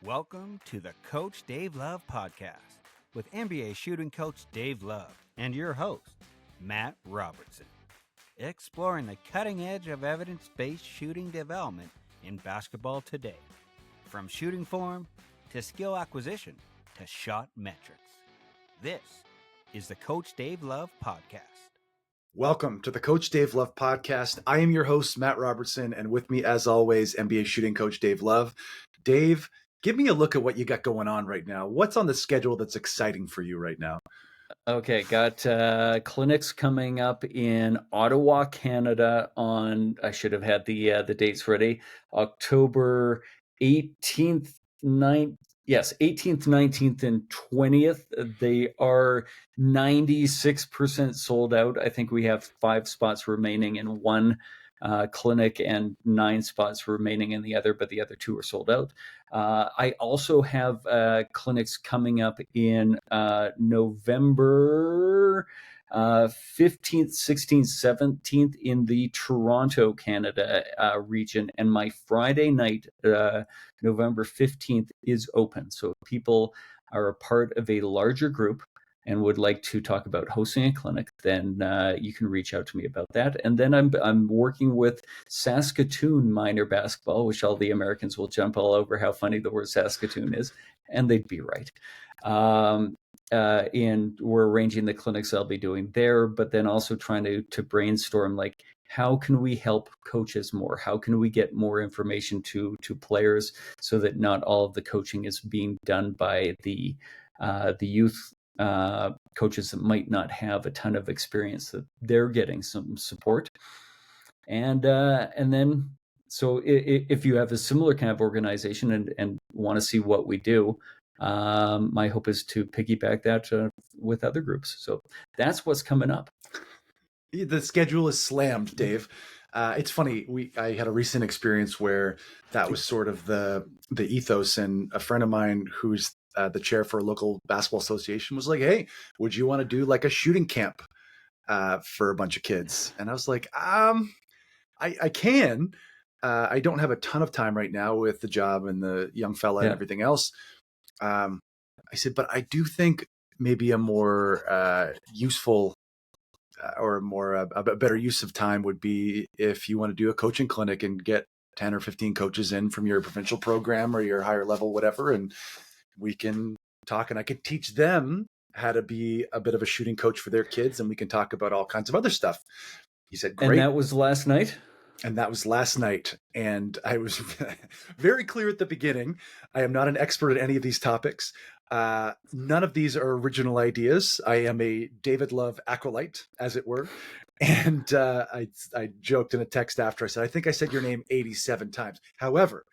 Welcome to the Coach Dave Love podcast with NBA shooting coach Dave Love and your host, Matt Robertson, exploring the cutting edge of evidence-based shooting development in basketball today, from shooting form to skill acquisition to shot metrics. This is the Coach Dave Love podcast. Welcome to the Coach Dave Love podcast. I am your host, Matt Robertson, and with me, as always, NBA shooting coach Dave Love. Dave, give me a look at what you got going on right now. What's on the schedule that's exciting for you right now? Okay, got clinics coming up in Ottawa, Canada on, I should have had the dates ready, October 18th, 18th, 19th, and 20th. They are 96% sold out. I think we have 5 spots remaining in one clinic and 9 spots remaining in the other, but the other 2 are sold out. I also have clinics coming up in November 15th, 16th, 17th in the Toronto, Canada region. And my Friday night, November 15th, is open. So if people are a part of a larger group and would like to talk about hosting a clinic, then you can reach out to me about that. And then I'm working with Saskatoon minor basketball, which all the Americans will jump all over how funny the word Saskatoon is, and they'd be right. And we're arranging the clinics I'll be doing there, but then also trying to brainstorm, like, how can we help coaches more? How can we get more information to players so that not all of the coaching is being done by the youth coaches that might not have a ton of experience, that they're getting some support. And then, so if you have a similar kind of organization and want to see what we do, my hope is to piggyback that with other groups. So that's what's coming up. The schedule is slammed, Dave. It's funny. I had a recent experience where that was sort of the ethos, and a friend of mine who's the chair for a local basketball association was like, "Hey, would you want to do like a shooting camp for a bunch of kids?" And I was like, I can. I don't have a ton of time right now with the job and the young fella and everything else. I said, but I do think maybe a more useful or a better use of time would be if you want to do a coaching clinic and get 10 or 15 coaches in from your provincial program or your higher level, whatever. And we can talk, and I can teach them how to be a bit of a shooting coach for their kids. And we can talk about all kinds of other stuff. He said, great. And that was last night? And that was last night. And I was very clear at the beginning. I am not an expert at any of these topics. None of these are original ideas. I am a David Love acolyte, as it were. And I joked in a text after. I said, I think I said your name 87 times. However,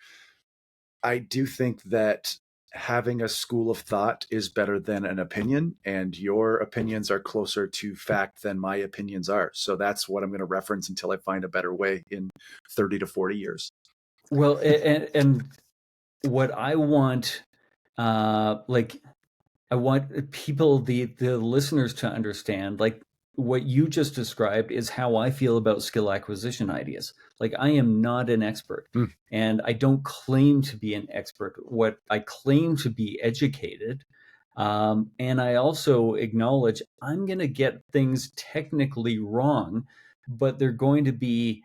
I do think that having a school of thought is better than an opinion, and your opinions are closer to fact than my opinions are. So that's what I'm going to reference until I find a better way in 30 to 40 years. Well, and what I want, I want people, the listeners, to understand, like, what you just described is how I feel about skill acquisition ideas. Like, I am not an expert, and I don't claim to be an expert. What I claim to be educated, and I also acknowledge I'm going to get things technically wrong, but they're going to be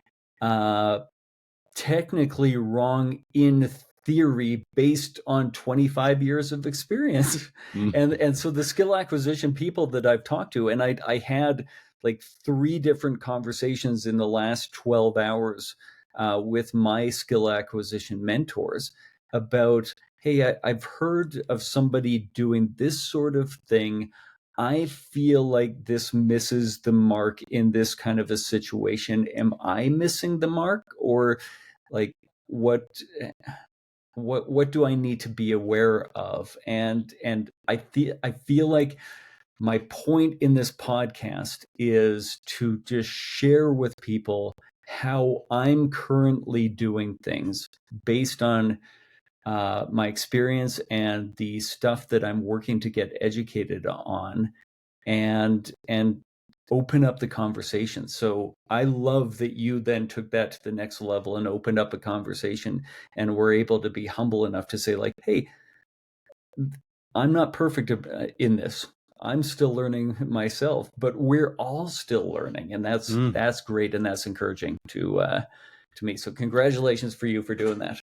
technically wrong in theory based on 25 years of experience. And so the skill acquisition people that I've talked to, and I had like 3 different conversations in the last 12 hours with my skill acquisition mentors about, hey, I've heard of somebody doing this sort of thing. I feel like this misses the mark in this kind of a situation. Am I missing the mark? Or like, what do I need to be aware of? And I feel like my point in this podcast is to just share with people how I'm currently doing things based on my experience and the stuff that I'm working to get educated on, and open up the conversation. So I love that you then took that to the next level and opened up a conversation and were able to be humble enough to say, like, hey, I'm not perfect in this. I'm still learning myself, but we're all still learning, and that's great, and that's encouraging to me. So congratulations for you for doing that.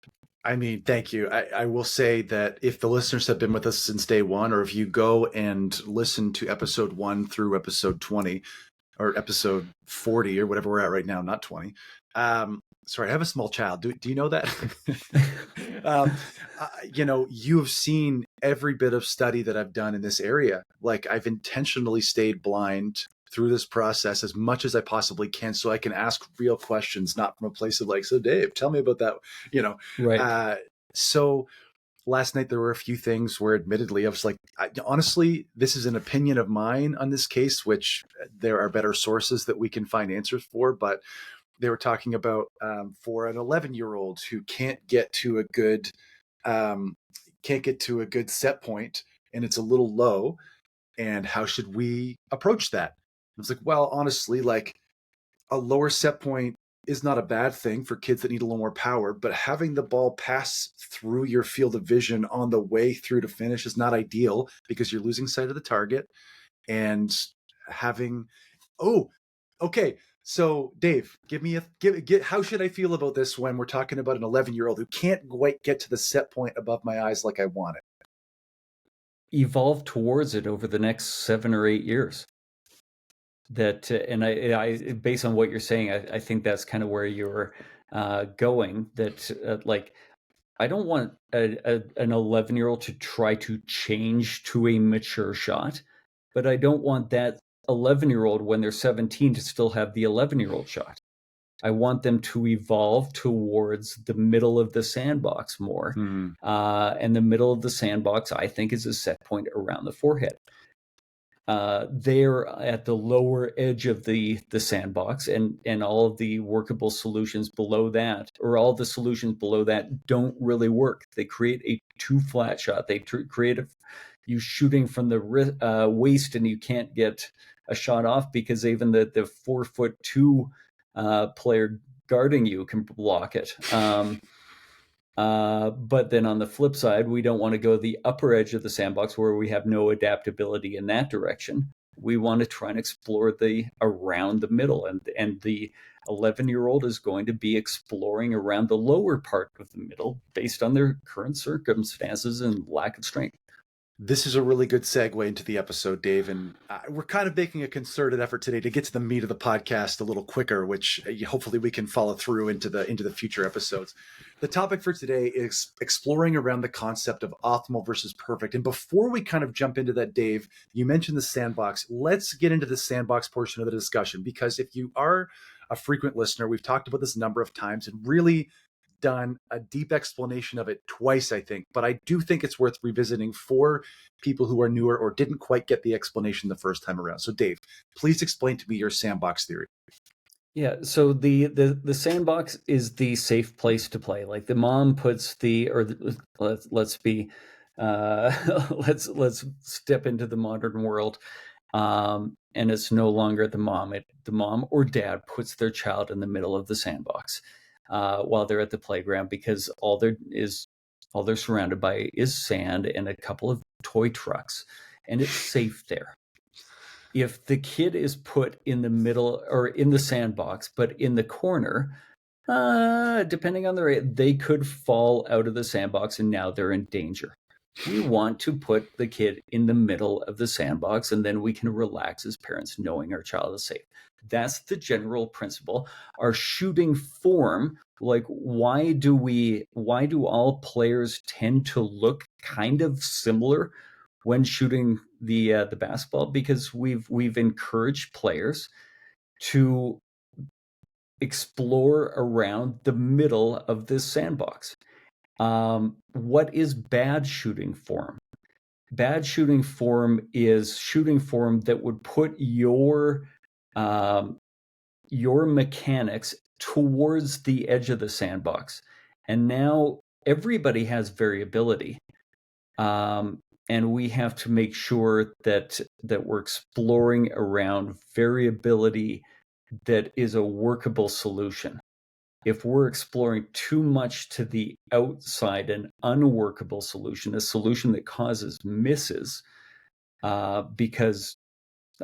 I mean, thank you. I will say that if the listeners have been with us since day one, or if you go and listen to episode 1 through episode 20 or episode 40 or whatever we're at right now, not 20. Sorry, I have a small child. Do you know that? You have seen every bit of study that I've done in this area. Like, I've intentionally stayed blind through this process as much as I possibly can, so I can ask real questions, not from a place of like, so Dave, tell me about that, Right. So last night there were a few things where admittedly I was like, honestly, this is an opinion of mine on this case, which there are better sources that we can find answers for, but they were talking about for an 11-year-old who can't get to a good set point and it's a little low, and how should we approach that? I was like, well, honestly, like, a lower set point is not a bad thing for kids that need a little more power, but having the ball pass through your field of vision on the way through to finish is not ideal because you're losing sight of the target. And okay. So Dave, how should I feel about this when we're talking about an 11-year-old who can't quite get to the set point above my eyes like I want it? Evolve towards it over the next 7 or 8 years. That and I based on what you're saying, I think that's kind of where you're going. That like, I don't want an 11-year-old to try to change to a mature shot, but I don't want that 11-year-old when they're 17 to still have the 11-year-old shot. I want them to evolve towards the middle of the sandbox more. And the middle of the sandbox, I think, is a set point around the forehead. They're at the lower edge of the sandbox, and all of the workable solutions below that, or all the solutions below that, don't really work. They create a too flat shot. They create you shooting from the waist, and you can't get a shot off because even the 4'2" player guarding you can block it. But then on the flip side, we don't want to go the upper edge of the sandbox where we have no adaptability in that direction. We want to try and explore around the middle, and the 11-year-old is going to be exploring around the lower part of the middle based on their current circumstances and lack of strength. This is a really good segue into the episode, Dave, and we're kind of making a concerted effort today to get to the meat of the podcast a little quicker, which hopefully we can follow through into the future episodes. The topic for today is exploring around the concept of optimal versus perfect. And before we kind of jump into that, Dave, you mentioned the sandbox. Let's get into the sandbox portion of the discussion, because if you are a frequent listener, we've talked about this a number of times and really done a deep explanation of it twice, I think, but I do think it's worth revisiting for people who are newer or didn't quite get the explanation the first time around. So Dave, please explain to me your sandbox theory. Yeah, so the sandbox is the safe place to play. Like, the mom puts let's step into the modern world, and it's no longer the mom. The mom or dad puts their child in the middle of the sandbox while they're at the playground, because all they're surrounded by is sand and a couple of toy trucks, and it's safe there. If the kid is put in the middle or in the sandbox, but in the corner, depending on their age, they could fall out of the sandbox and now they're in danger. We want to put the kid in the middle of the sandbox, and then we can relax as parents knowing our child is safe. That's the general principle. Our shooting form, like, why do all players tend to look kind of similar when shooting the basketball? Because we've encouraged players to explore around the middle of this sandbox. What is bad shooting form? Bad shooting form is shooting form that would put your mechanics towards the edge of the sandbox. And now everybody has variability. and we have to make sure that we're exploring around variability that is a workable solution. If we're exploring too much to the outside, an unworkable solution, a solution that causes misses because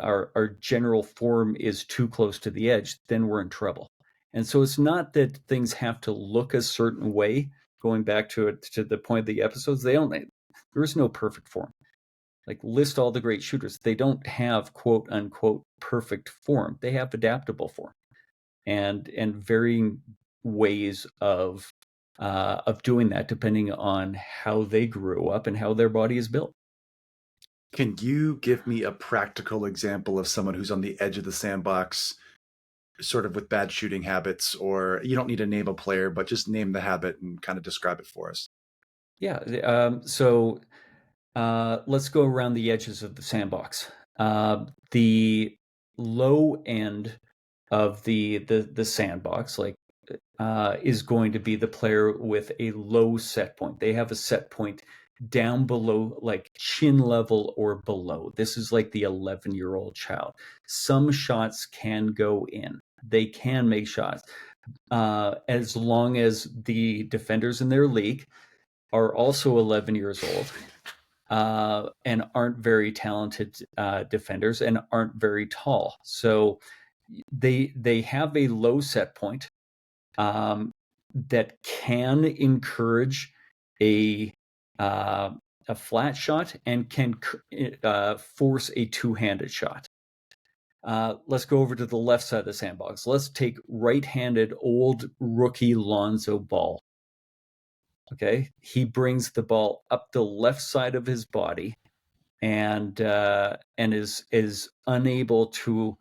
our general form is too close to the edge, then we're in trouble. And so it's not that things have to look a certain way. Going back to the point of the episodes, there is no perfect form. Like, list all the great shooters. They don't have quote unquote perfect form. They have adaptable form, and varying ways of doing that depending on how they grew up and how their body is built. Can you give me a practical example of someone who's on the edge of the sandbox, sort of with bad shooting habits? Or you don't need to name a player, but just name the habit and kind of describe it for us. Yeah. So let's go around the edges of the sandbox. The low end of the sandbox, like, is going to be the player with a low set point. They have a set point down below, like chin level or below. This is like the 11-year-old child. Some shots can go in. They can make shots as long as the defenders in their league are also 11 years old and aren't very talented defenders and aren't very tall. So they have a low set point that can encourage a flat shot and can force a two-handed shot. Let's go over to the left side of the sandbox. Let's take right-handed old rookie Lonzo Ball. Okay, he brings the ball up the left side of his body, and is unable to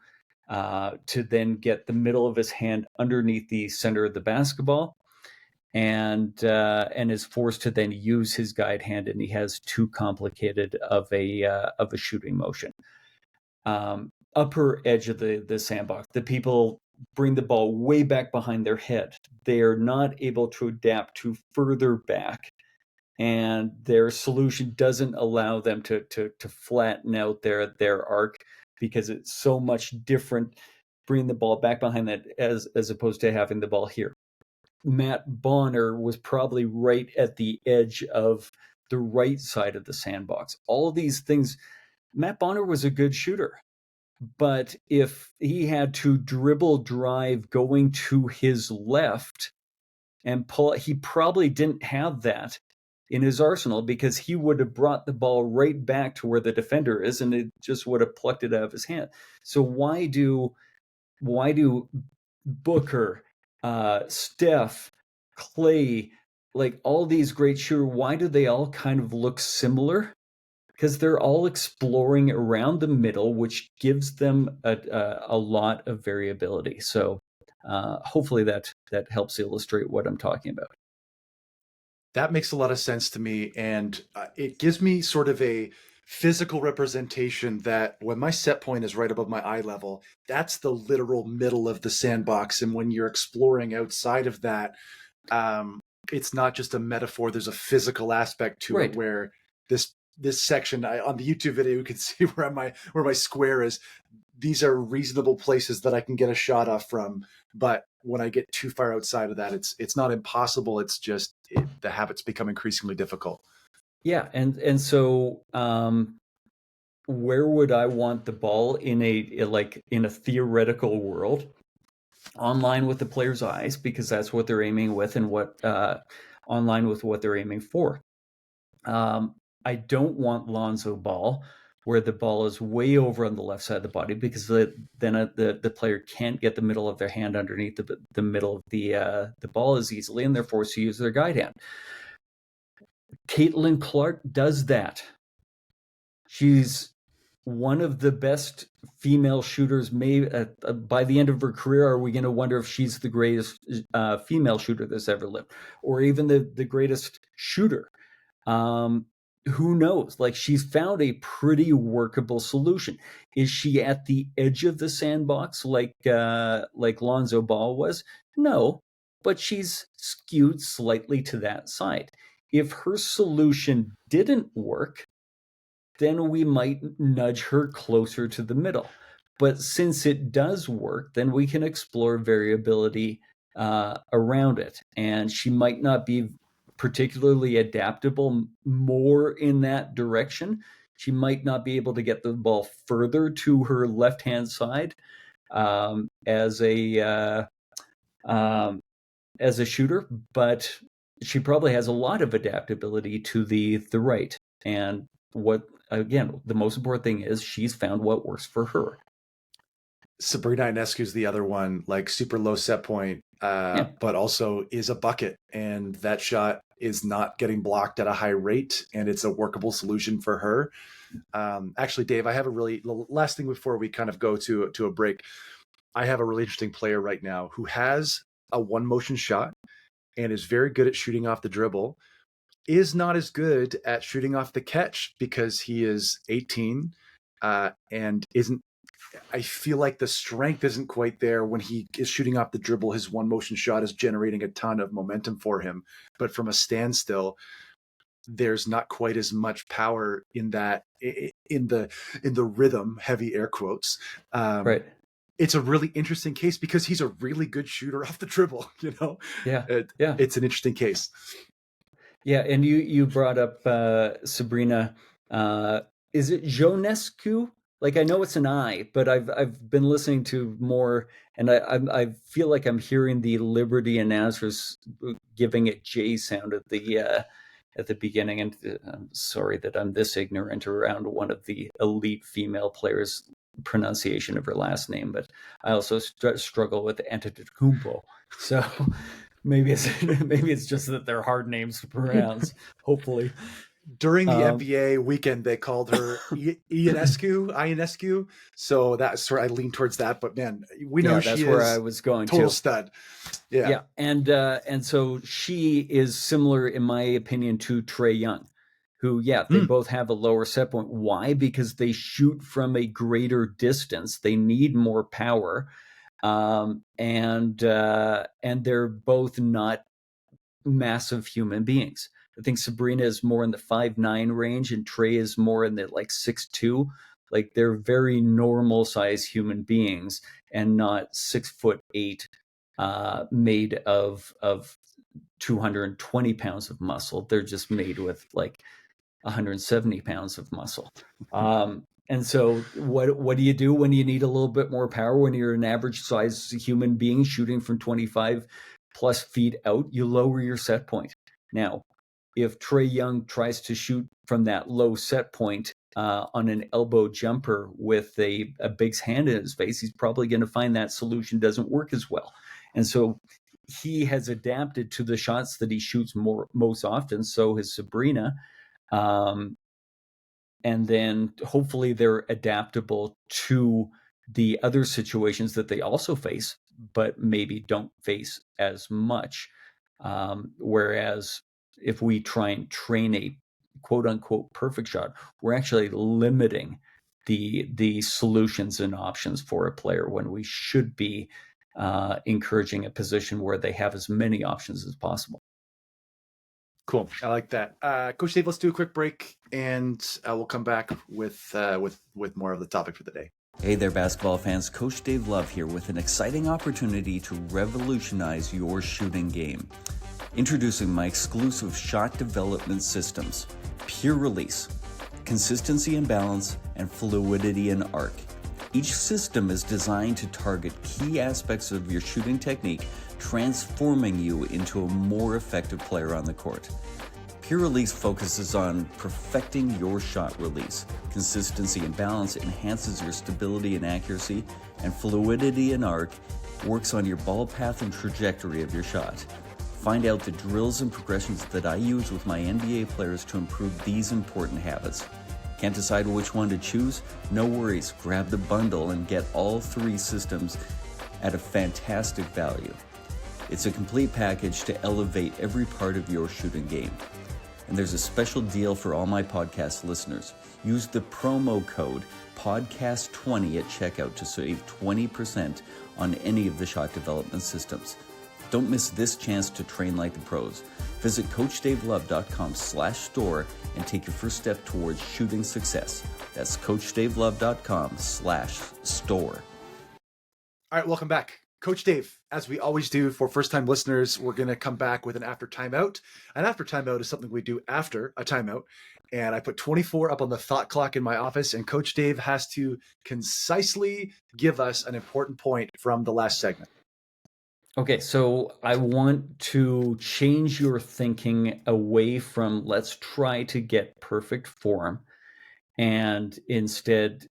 then get the middle of his hand underneath the center of the basketball, and is forced to then use his guide hand, and he has too complicated of a shooting motion. Upper edge of the sandbox, the people bring the ball way back behind their head. They are not able to adapt to further back, and their solution doesn't allow them to flatten out their arc, because it's so much different bringing the ball back behind that as opposed to having the ball here. Matt Bonner was probably right at the edge of the right side of the sandbox. All of these things, Matt Bonner was a good shooter, but if he had to dribble drive going to his left and pull, he probably didn't have that in his arsenal, because he would have brought the ball right back to where the defender is, and it just would have plucked it out of his hand. So why do Booker, Steph, Clay, like all these great shooters, why do they all kind of look similar? Because they're all exploring around the middle, which gives them a lot of variability. So hopefully that helps illustrate what I'm talking about. That makes a lot of sense to me, and it gives me sort of a physical representation that when my set point is right above my eye level, that's the literal middle of the sandbox. And when you're exploring outside of that, it's not just a metaphor. There's a physical aspect to it, where this section on the YouTube video, you can see where my square is. These are reasonable places that I can get a shot off from. But when I get too far outside of that, it's not impossible. It's just the habits become increasingly difficult. Yeah, and so where would I want the ball in a theoretical world? Online with the player's eyes, because that's what they're aiming with, and what online with what they're aiming for. I don't want Lonzo Ball where the ball is way over on the left side of the body, because then the player can't get the middle of their hand underneath the middle of the ball as easily, and they're forced to use their guide hand. Caitlin Clark does that. She's one of the best female shooters. By the end of her career, are we going to wonder if she's the greatest female shooter that's ever lived, or even the greatest shooter? Who knows? Like, she's found a pretty workable solution. Is she at the edge of the sandbox like Lonzo Ball was? No, but she's skewed slightly to that side. If her solution didn't work, then we might nudge her closer to the middle. But since it does work, then we can explore variability around it. And she might not be particularly adaptable more in that direction. She might not be able to get the ball further to her left-hand side as a shooter, but she probably has a lot of adaptability to the right. And the most important thing is she's found what works for her. Sabrina Ionescu is the other one, like super low set point, but also is a bucket. And that shot is not getting blocked at a high rate, and it's a workable solution for her. Actually, Dave, I have last thing before we kind of go to a break. I have a really interesting player right now who has a one motion shot and is very good at shooting off the dribble, is not as good at shooting off the catch because he is 18 and isn't. I feel like the strength isn't quite there when he is shooting off the dribble. His one motion shot is generating a ton of momentum for him, but from a standstill, there's not quite as much power in that in the rhythm, heavy air quotes. Right. It's a really interesting case because he's a really good shooter off the dribble. It's an interesting case. Yeah, and you brought up Sabrina. Is it Ionescu? Like, I know it's an I, but I've been listening to more, and I feel like I'm hearing the Liberty announcers giving it J sound at the beginning. And I'm sorry that I'm this ignorant around one of the elite female players' pronunciation of her last name, but I also struggle with Antetokounmpo. So maybe it's just that they're hard names to pronounce. Hopefully. During the NBA weekend, they called her Ionescu. So that's where I lean towards that. But man, we know that's she where is I was going total to. stud. Yeah. And so she is similar, in my opinion, to Trey Young, who, they both have a lower set point. Why? Because they shoot from a greater distance. They need more power. And they're both not massive human beings. I think Sabrina is more in the 5'9" range and Trey is more in the 6'2". Like, they're very normal size human beings and not 6'8", made of 220 pounds of muscle. They're just made with 170 pounds of muscle. And so what do you do when you need a little bit more power, when you're an average size human being shooting from 25 plus feet out? You lower your set point. Now, if Trey Young tries to shoot from that low set point on an elbow jumper with a big's hand in his face, he's probably going to find that solution doesn't work as well. And so he has adapted to the shots that he shoots most often. So has Sabrina. And then hopefully they're adaptable to the other situations that they also face, but maybe don't face as much. Whereas if we try and train a quote unquote perfect shot, we're actually limiting the solutions and options for a player when we should be encouraging a position where they have as many options as possible. Cool. I like that. Coach Dave, let's do a quick break and we'll come back with more of the topic for the day. Hey there, basketball fans. Coach Dave Love here with an exciting opportunity to revolutionize your shooting game. Introducing my exclusive shot development systems, Pure Release, Consistency and Balance, and Fluidity and Arc. Each system is designed to target key aspects of your shooting technique, transforming you into a more effective player on the court. Pure Release focuses on perfecting your shot release. Consistency and Balance enhances your stability and accuracy, and Fluidity and Arc works on your ball path and trajectory of your shot. Find out the drills and progressions that I use with my NBA players to improve these important habits. Can't decide which one to choose? No worries, grab the bundle and get all three systems at a fantastic value. It's a complete package to elevate every part of your shooting game. And there's a special deal for all my podcast listeners. Use the promo code PODCAST20 at checkout to save 20% on any of the shot development systems. Don't miss this chance to train like the pros. Visit CoachDaveLove.com/store and take your first step towards shooting success. That's CoachDaveLove.com/store. All right, welcome back. Coach Dave, as we always do for first-time listeners, we're going to come back with an after timeout. An after timeout is something we do after a timeout. And I put 24 up on the thought clock in my office, and Coach Dave has to concisely give us an important point from the last segment. Okay, so I want to change your thinking away from let's try to get perfect form, and instead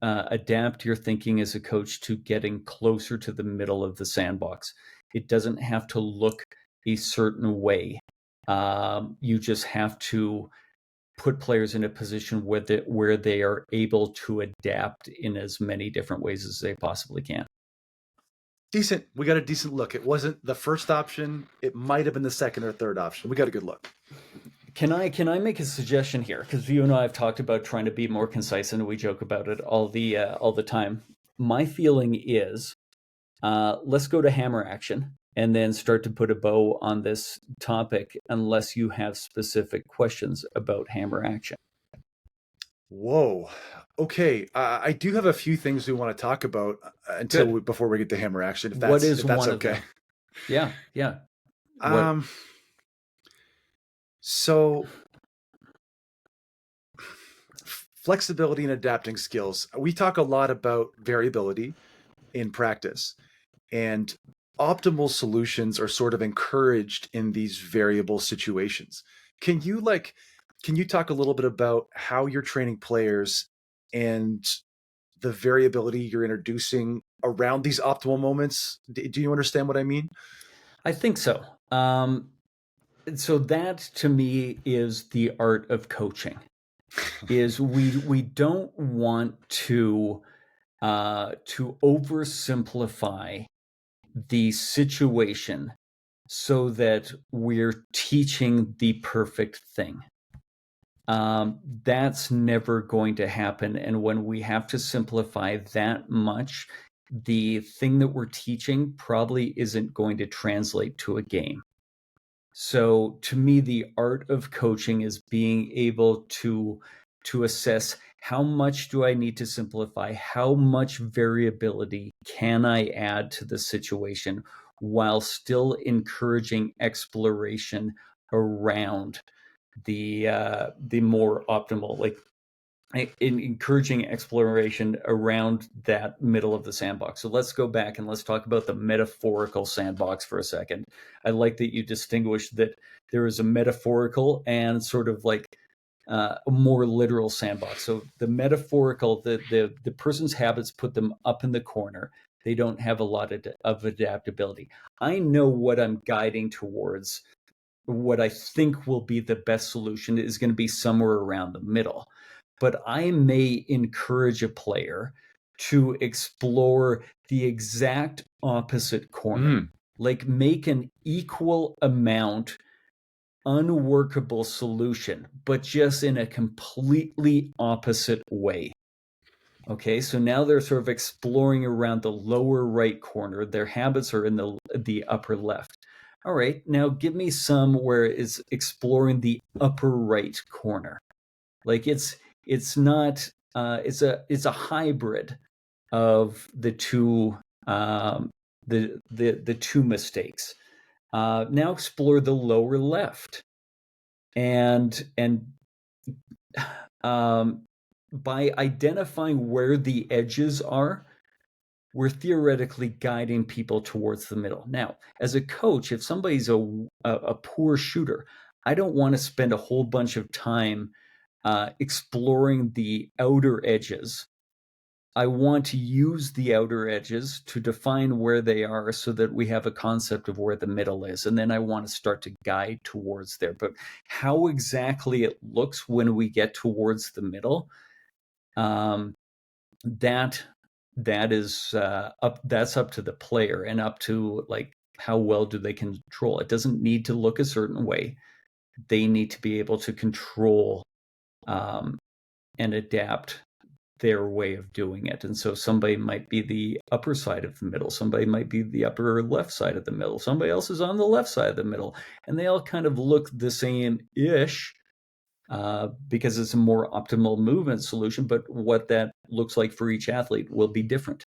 adapt your thinking as a coach to getting closer to the middle of the sandbox. It doesn't have to look a certain way. You just have to put players in a position where they are able to adapt in as many different ways as they possibly can. Decent. We got a decent look. It wasn't the first option. It might have been the second or third option. We got a good look. Can I make a suggestion here? Because you and I have talked about trying to be more concise, and we joke about it all the time. My feeling is, let's go to hammer action and then start to put a bow on this topic, unless you have specific questions about hammer action. Whoa. Okay. I do have a few things we want to talk about before we get to hammer action. If that's one okay. Of them? Yeah. So flexibility and adapting skills. We talk a lot about variability in practice, and optimal solutions are sort of encouraged in these variable situations. Can you talk a little bit about how you're training players and the variability you're introducing around these optimal moments? Do you understand what I mean? I think so. So that to me is the art of coaching. Is we don't want to oversimplify the situation so that we're teaching the perfect thing. That's never going to happen. And when we have to simplify that much, the thing that we're teaching probably isn't going to translate to a game. So to me, the art of coaching is being able to assess how much do I need to simplify, how much variability can I add to the situation while still encouraging exploration around the more optimal, like in encouraging exploration around that middle of the sandbox. So let's go back and let's talk about the metaphorical sandbox for a second. I like that you distinguished that there is a metaphorical and sort of like a more literal sandbox. So the metaphorical, the person's habits put them up in the corner. They don't have a lot of adaptability. I know what I'm guiding towards. What I think will be the best solution is going to be somewhere around the middle. But I may encourage a player to explore the exact opposite corner, like make an equal amount unworkable solution, but just in a completely opposite way. Okay, so now they're sort of exploring around the lower right corner. Their habits are in the upper left. All right, now give me some where it's exploring the upper right corner. Like it's not it's a hybrid of the two the two mistakes. Now explore the lower left, and by identifying where the edges are, we're theoretically guiding people towards the middle. Now, as a coach, if somebody's a poor shooter, I don't want to spend a whole bunch of time exploring the outer edges. I want to use the outer edges to define where they are so that we have a concept of where the middle is. And then I want to start to guide towards there. But how exactly it looks when we get towards the middle, that is that's up to the player and up to like how well do they control. It doesn't need to look a certain way. They need to be able to control and adapt their way of doing it. And so somebody might be the upper side of the middle, somebody might be the upper left side of the middle, somebody else is on the left side of the middle, and they all kind of look the same-ish because it's a more optimal movement solution, but what that looks like for each athlete will be different.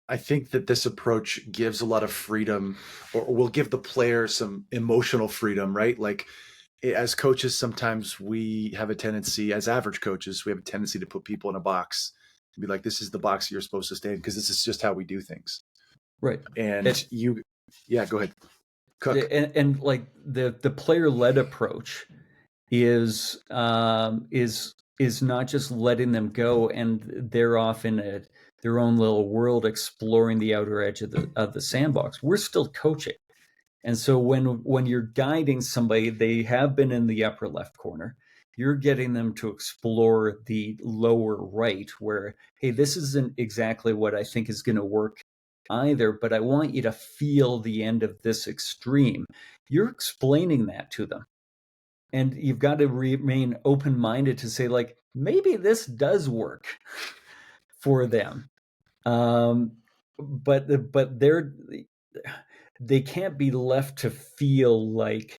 I think that this approach gives a lot of freedom, or will give the player some emotional freedom, right? Like, as coaches, sometimes we have a tendency, as average coaches, we have a tendency to put people in a box and be like, this is the box you're supposed to stay in because this is just how we do things. Right. And yeah, go ahead. Cook. And like the player-led approach is not just letting them go and they're off in their own little world exploring the outer edge of the sandbox. We're still coaching. And so when you're guiding somebody, they have been in the upper left corner, you're getting them to explore the lower right where, hey, this isn't exactly what I think is going to work either, but I want you to feel the end of this extreme. You're explaining that to them. And you've got to remain open-minded to say, like, maybe this does work for them. But they can't be left to feel like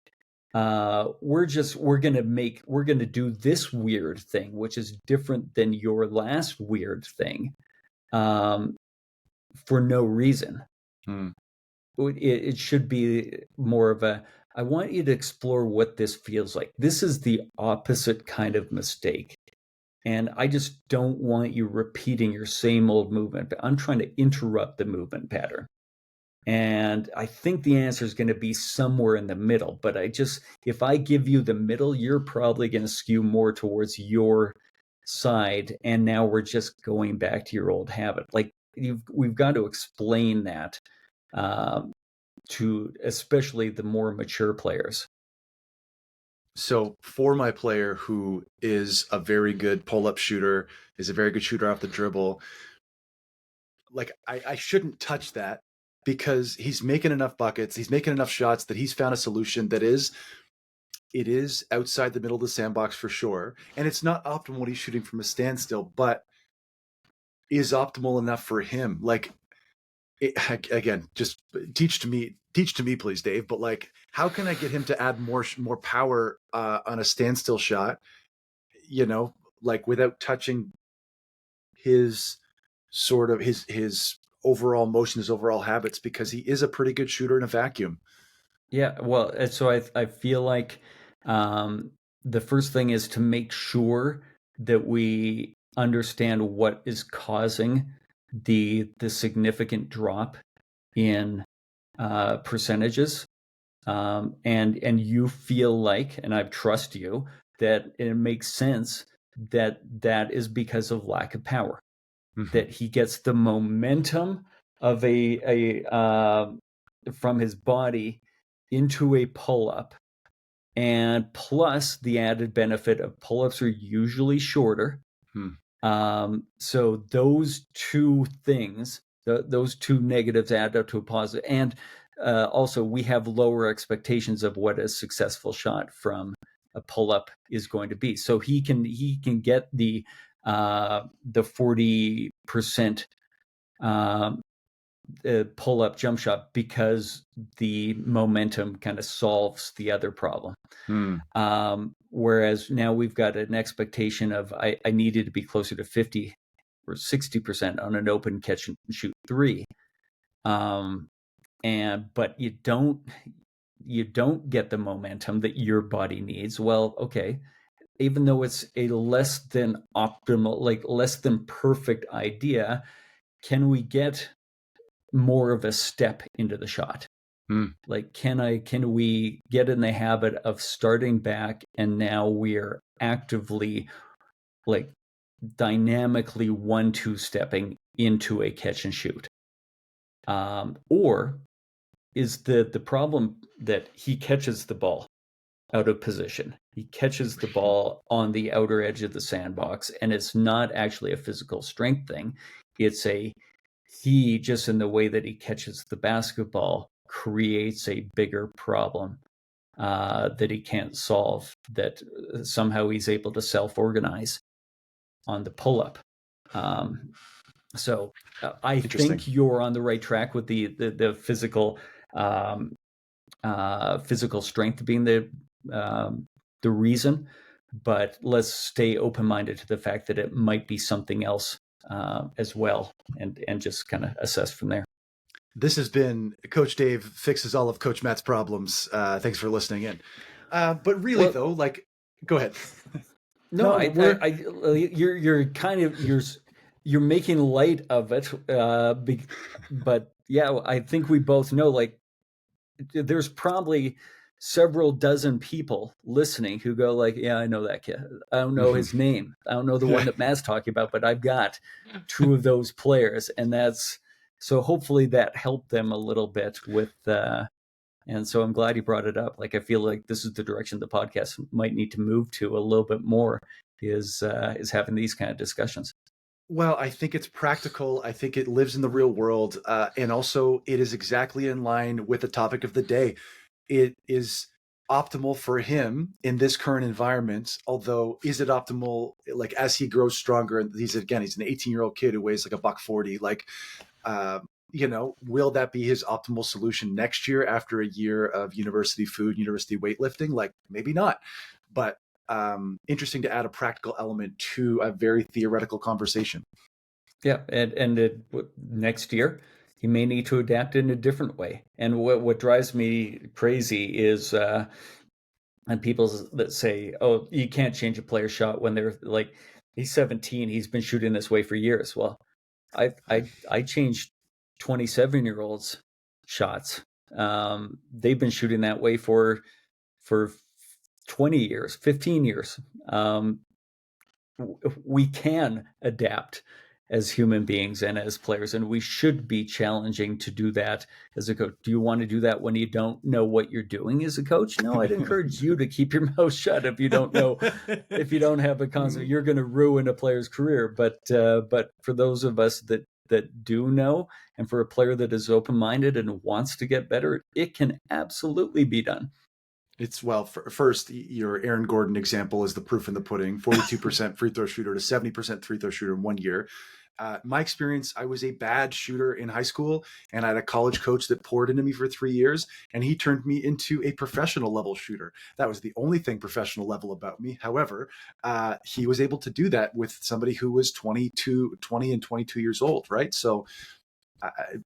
we're going to do this weird thing, which is different than your last weird thing, for no reason. It should be more of a, I want you to explore what this feels like. This is the opposite kind of mistake. And I just don't want you repeating your same old movement. I'm trying to interrupt the movement pattern. And I think the answer is going to be somewhere in the middle. But if I give you the middle, you're probably going to skew more towards your side. And now we're just going back to your old habit. Like, we've got to explain that to especially the more mature players. So for my player who is a very good pull-up shooter, is a very good shooter off the dribble, like I shouldn't touch that because he's making enough buckets, he's making enough shots that he's found a solution that is outside the middle of the sandbox for sure. And it's not optimal when he's shooting from a standstill, but is optimal enough for him. Like, again, just teach to me, please, Dave. But like, how can I get him to add more power on a standstill shot? You know, like without touching his sort of his overall motion, his overall habits, because he is a pretty good shooter in a vacuum. Yeah, well, so I feel like the first thing is to make sure that we understand what is causing the significant drop in percentages, and you feel like, and I trust you, that it makes sense that is because of lack of power. Mm-hmm. That he gets the momentum of from his body into a pull-up, and plus the added benefit of pull-ups are usually shorter. So those two things, those two negatives add up to a positive. And also we have lower expectations of what a successful shot from a pull-up is going to be. So he can get the 40% pull-up jump shot because the momentum kind of solves the other problem. Whereas now we've got an expectation of I needed to be closer to 50 or 60% on an open catch and shoot 3. But you don't get the momentum that your body needs. Well, okay, even though it's a less than optimal, like less than perfect idea, can we get more of a step into the shot? Like, can we get in the habit of starting back, and now we're actively, like, dynamically 1-2 stepping into a catch and shoot? Or is the problem that he catches the ball out of position? He catches the ball on the outer edge of the sandbox, and it's not actually a physical strength thing. It's he just in the way that he catches the basketball creates a bigger problem that he can't solve, that somehow he's able to self-organize on the pull-up. So I think you're on the right track with the physical physical strength being the reason, but let's stay open-minded to the fact that it might be something else as well, and just kind of assess from there. This has been Coach Dave fixes all of Coach Matt's problems. Thanks for listening in. But really, though, like, go ahead. No, you're kind of you're making light of it, but yeah, I think we both know, like, there's probably several dozen people listening who go like, yeah, I know that kid. I don't know his name. I don't know the one that Matt's talking about, but I've got two of those players. And so hopefully that helped them a little bit with, and so I'm glad you brought it up. Like, I feel like this is the direction the podcast might need to move to a little bit more, is having these kind of discussions. Well, I think it's practical. I think it lives in the real world. And also it is exactly in line with the topic of the day. It is optimal for him in this current environment. Although, is it optimal, like, as he grows stronger? And he's an 18-year-old kid who weighs like $140. Like, will that be his optimal solution next year after a year of university food, university weightlifting? Like, maybe not. But interesting to add a practical element to a very theoretical conversation. Yeah, and next year he may need to adapt in a different way. And what drives me crazy is and people that say, "Oh, you can't change a player's shot when they're like, he's 17, he's been shooting this way for years." Well, I changed 27-year-olds' shots. They've been shooting that way for 20 years, 15 years. We can adapt as human beings and as players, and we should be challenging to do that as a coach. Do you want to do that when you don't know what you're doing as a coach? No, I'd encourage you to keep your mouth shut if you don't know, if you don't have a concept. You're going to ruin a player's career. But for those of us that do know, and for a player that is open-minded and wants to get better, it can absolutely be done. It's, well, first, your Aaron Gordon example is the proof in the pudding. 42% free throw shooter to 70% free throw shooter in 1 year. My experience, I was a bad shooter in high school, and I had a college coach that poured into me for 3 years, and he turned me into a professional level shooter. That was the only thing professional level about me. However, he was able to do that with somebody who was 20 and 22 years old, right? So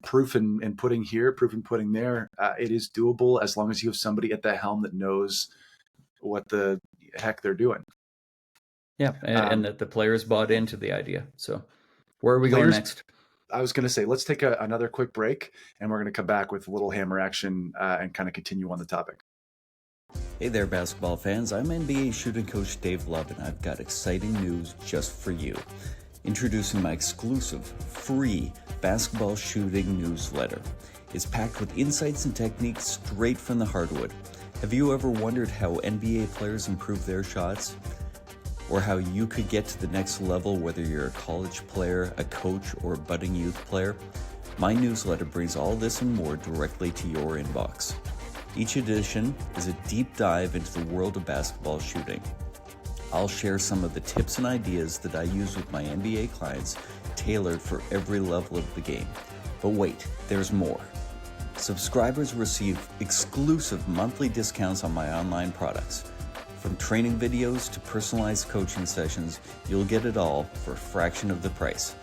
proof in pudding here, proof in pudding there. It is doable as long as you have somebody at the helm that knows what the heck they're doing. Yeah, and that the players bought into the idea. So where are we going next? I was going to say, let's take another quick break, and we're going to come back with a little hammer action and kind of continue on the topic. Hey there, basketball fans. I'm NBA shooting coach Dave Love, and I've got exciting news just for you. Introducing my exclusive, free basketball shooting newsletter. It's packed with insights and techniques straight from the hardwood. Have you ever wondered how NBA players improve their shots? Or how you could get to the next level, whether you're a college player, a coach, or a budding youth player? My newsletter brings all this and more directly to your inbox. Each edition is a deep dive into the world of basketball shooting. I'll share some of the tips and ideas that I use with my NBA clients, tailored for every level of the game. But wait, there's more. Subscribers receive exclusive monthly discounts on my online products. From training videos to personalized coaching sessions, you'll get it all for a fraction of the price.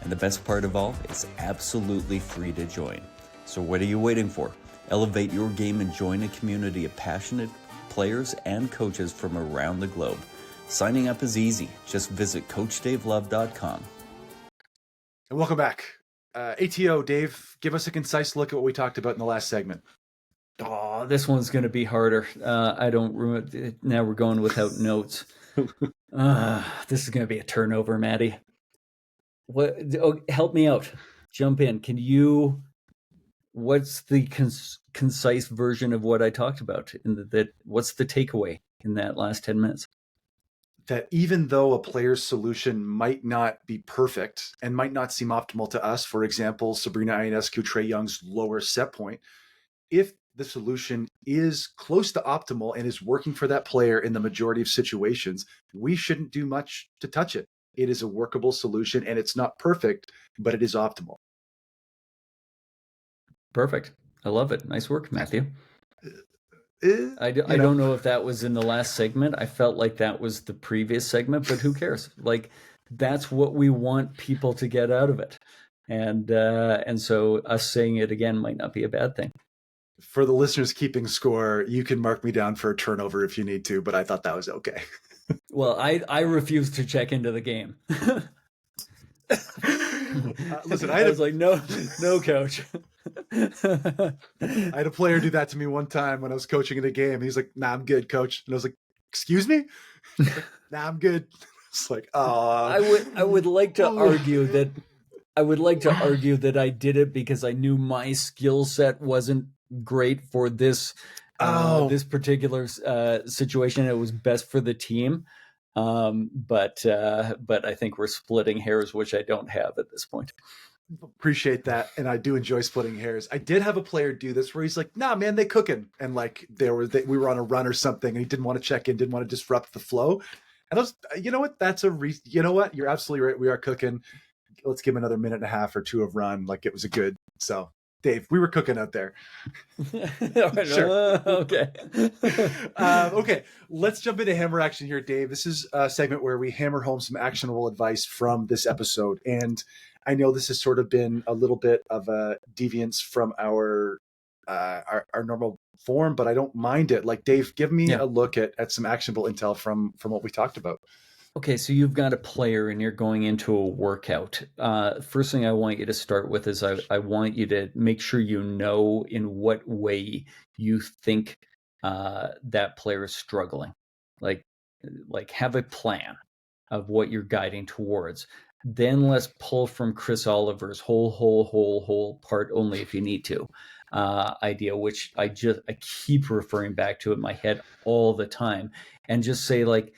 And the best part of all, it's absolutely free to join. So what are you waiting for? Elevate your game and join a community of passionate players and coaches from around the globe. Signing up is easy. Just visit CoachDaveLove.com. And welcome back. ATO, Dave, give us a concise look at what we talked about in the last segment. Oh, this one's going to be harder. I don't remember. Now we're going without notes. This is going to be a turnover, Maddie. What? Oh, help me out. Jump in. Can you? What's the concise version of what I talked about? What's the takeaway in that last 10 minutes? That even though a player's solution might not be perfect and might not seem optimal to us, for example, Sabrina Ionescu, Trey Young's lower set point, if the solution is close to optimal and is working for that player in the majority of situations, we shouldn't do much to touch it. it is a workable solution, and it's not perfect, but it is optimal. Perfect. I love it. Nice work, Matthew. I You know, don't know if that was in the last segment. I felt like that was the previous segment, but who cares? Like, that's what we want people to get out of it. And so us saying it again might not be a bad thing. For the listeners keeping score, you can mark me down for a turnover if you need to, but I thought that was okay. Well, I refuse to check into the game. Listen, I was like, no, coach. I had a player do that to me one time when I was coaching in a game. He's like, "Nah, I'm good, coach." And I was like, "Excuse me?" Like, "Nah, I'm good." It's like, oh. I would like to argue that I did it because I knew my skill set wasn't great for this this particular situation. It was best for the team. But I think we're splitting hairs, which I don't have at this point. Appreciate that, and I do enjoy splitting hairs. I did have a player do this where he's like, "Nah, man, they cooking," and like we were on a run or something, and he didn't want to check in, didn't want to disrupt the flow. And I was, you know what? That's you know what? You're absolutely right. We are cooking. Let's give him another minute and a half or two of run. Like, it was a good. So, Dave, we were cooking out there. Sure. Okay. Okay. Let's jump into hammer action here, Dave. This is a segment where we hammer home some actionable advice from this episode. And I know this has sort of been a little bit of a deviance from our normal form, but I don't mind it. Like, Dave, give me a look at some actionable intel from what we talked about. Okay, so you've got a player and you're going into a workout. First thing I want you to start with is I want you to make sure you know in what way you think that player is struggling. Like have a plan of what you're guiding towards. Then let's pull from Chris Oliver's whole part only if you need to idea, which I keep referring back to in my head all the time, and just say, like,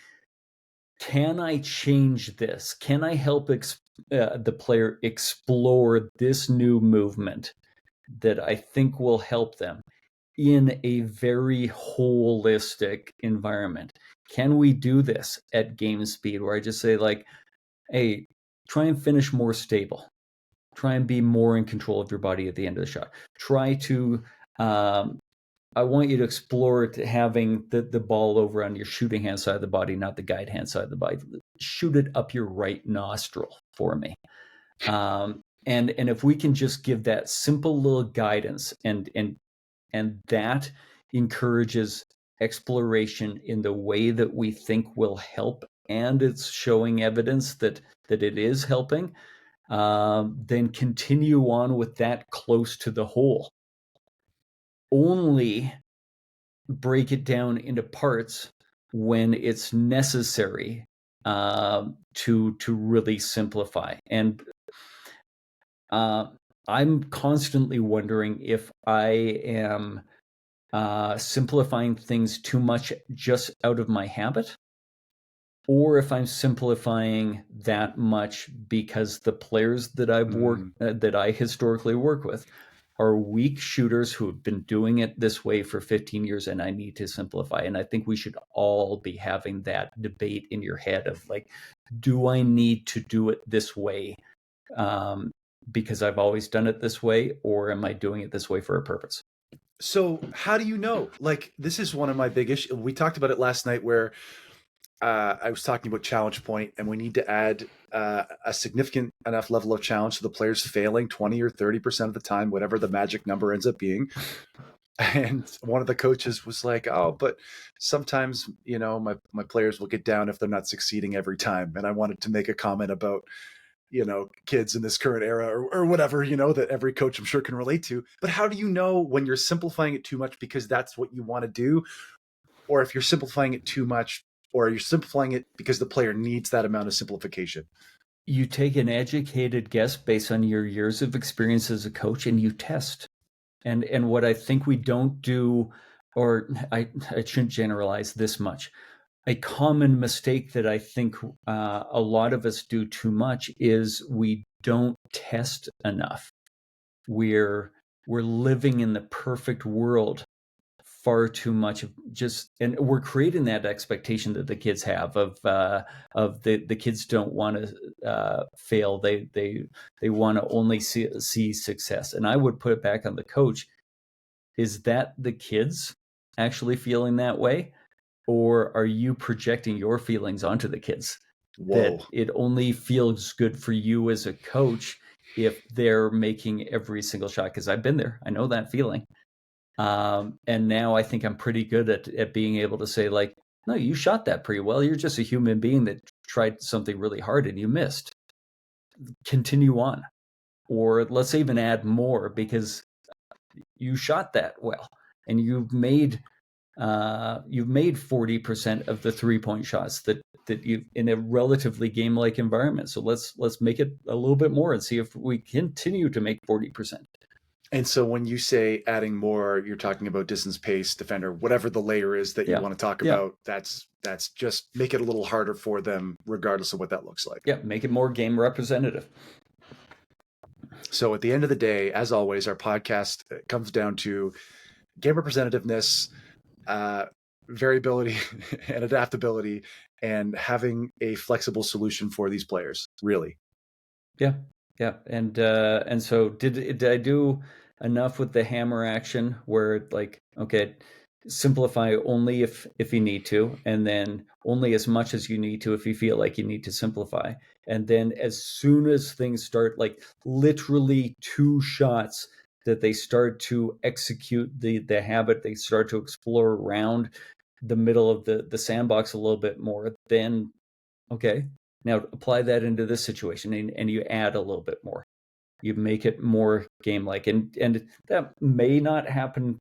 can I change this? Can I help the player explore this new movement that I think will help them in a very holistic environment? Can we do this at game speed where I just say, like, hey, try and finish more stable. Try and be more in control of your body at the end of the shot. Try to I want you to explore having the ball over on your shooting hand side of the body, not the guide hand side of the body. Shoot it up your right nostril for me. And if we can just give that simple little guidance and that encourages exploration in the way that we think will help, and it's showing evidence that it is helping, then continue on with that close to the hole. Only break it down into parts when it's necessary to really simplify. And I'm constantly wondering if I am simplifying things too much just out of my habit, or if I'm simplifying that much because the players that I've worked that I historically work with are weak shooters who have been doing it this way for 15 years, and I need to simplify. And I think we should all be having that debate in your head of, like, do I need to do it this way because I've always done it this way, or am I doing it this way for a purpose? So how do you know? Like, this is one of my big issues. We talked about it last night where I was talking about challenge point, and we need to add a significant enough level of challenge so the player's failing 20 or 30% of the time, whatever the magic number ends up being. And one of the coaches was like, "Oh, but sometimes, you know, my players will get down if they're not succeeding every time." And I wanted to make a comment about, you know, kids in this current era or whatever, you know, that every coach I'm sure can relate to. But how do you know when you're simplifying it too much because that's what you want to do? Or if you're simplifying it too much, or you're simplifying it because the player needs that amount of simplification? You take an educated guess based on your years of experience as a coach, and you test. And what I think we don't do, or I shouldn't generalize this much, a common mistake that I think a lot of us do too much is we don't test enough. We're living in the perfect world far too much of and we're creating that expectation that the kids have of the kids don't want to fail. They want to only see success. And I would put it back on the coach. Is that the kids actually feeling that way? Or are you projecting your feelings onto the kids? Whoa. That it only feels good for you as a coach if they're making every single shot? Because I've been there. I know that feeling. And now I think I'm pretty good at being able to say, like, no, you shot that pretty well. You're just a human being that tried something really hard and you missed. Continue on. Or let's even add more, because you shot that well and you've made 40% of the 3-point shots that you in a relatively game-like environment. So let's make it a little bit more and see if we continue to make 40%. And so when you say adding more, you're talking about distance, pace, defender, whatever the layer is that you want to talk about. That's just make it a little harder for them, regardless of what that looks like. Yeah, make it more game representative. So at the end of the day, as always, our podcast comes down to game representativeness, variability, and adaptability, and having a flexible solution for these players, really. Yeah. And so did I do enough with the hammer action where, like, okay, simplify only if you need to, and then only as much as you need to if you feel like you need to simplify. And then as soon as things start, like literally 2 shots that they start to execute the habit, they start to explore around the middle of the sandbox a little bit more, then okay, now apply that into this situation, and you add a little bit more. You make it more game-like, and that may not happen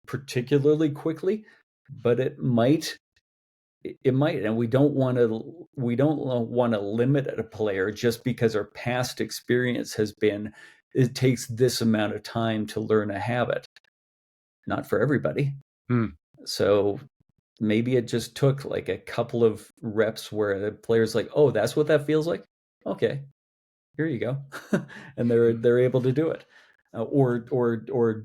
particularly quickly, but it might. And we don't want to limit a player just because our past experience has been it takes this amount of time to learn a habit. Not for everybody. So maybe it just took like a couple of reps where the player's like, oh, that's what that feels like? Okay, here you go. And they're able to do it. Or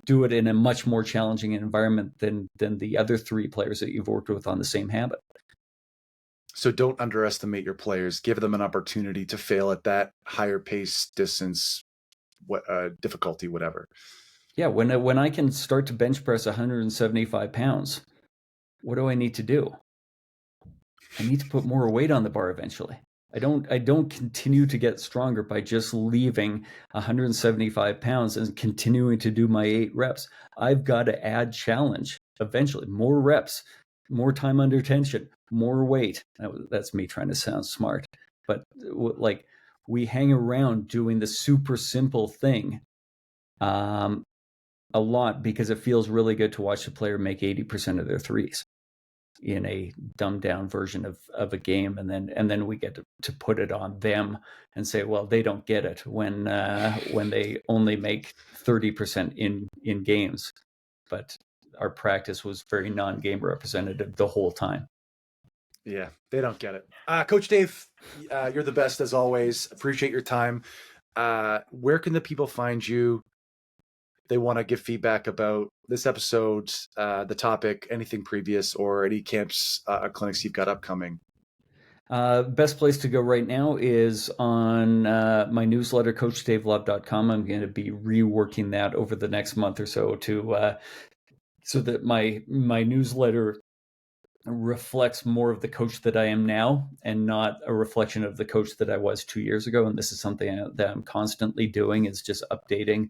do it in a much more challenging environment than the other 3 players that you've worked with on the same habit. So don't underestimate your players. Give them an opportunity to fail at that higher pace, distance, difficulty, whatever. Yeah, when I can start to bench press 175 pounds, what do I need to do? I need to put more weight on the bar eventually. I don't continue to get stronger by just leaving 175 pounds and continuing to do my 8 reps. I've got to add challenge eventually, more reps, more time under tension, more weight. That's me trying to sound smart. But like, we hang around doing the super simple thing a lot because it feels really good to watch the player make 80% of their threes in a dumbed down version of a game, and then we get to put it on them and say, well, they don't get it when they only make 30% in games, but our practice was very non-game representative the whole time. Yeah, they don't get it. Coach Dave, you're the best as always. Appreciate your time. Where can the people find you? They want to give feedback about this episode, the topic, anything previous, or any camps, clinics you've got upcoming. Best place to go right now is on my newsletter, CoachDaveLove.com. I'm going to be reworking that over the next month or so so that my newsletter reflects more of the coach that I am now and not a reflection of the coach that I was 2 years ago. And this is something that I'm constantly doing, is just updating.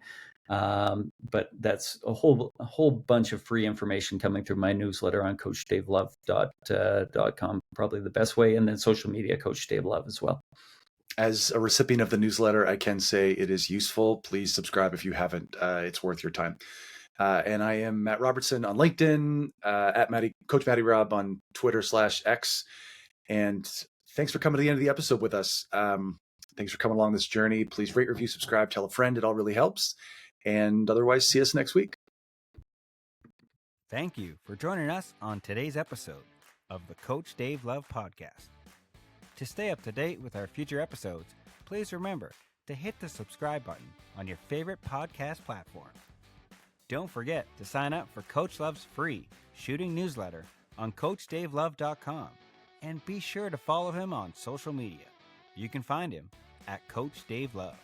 But that's a whole bunch of free information coming through my newsletter on CoachDaveLove.com, probably the best way. And then social media, Coach Dave Love as well. As a recipient of the newsletter, I can say it is useful. Please subscribe if you haven't. It's worth your time. And I am Matt Robertson on LinkedIn, at Coach Matty Rob on Twitter/X. And thanks for coming to the end of the episode with us. Thanks for coming along this journey. Please rate, review, subscribe, tell a friend. It all really helps. And otherwise, see us next week. Thank you for joining us on today's episode of the Coach Dave Love Podcast. To stay up to date with our future episodes, please remember to hit the subscribe button on your favorite podcast platform. Don't forget to sign up for Coach Love's free shooting newsletter on CoachDaveLove.com, and be sure to follow him on social media. You can find him at Coach Dave Love.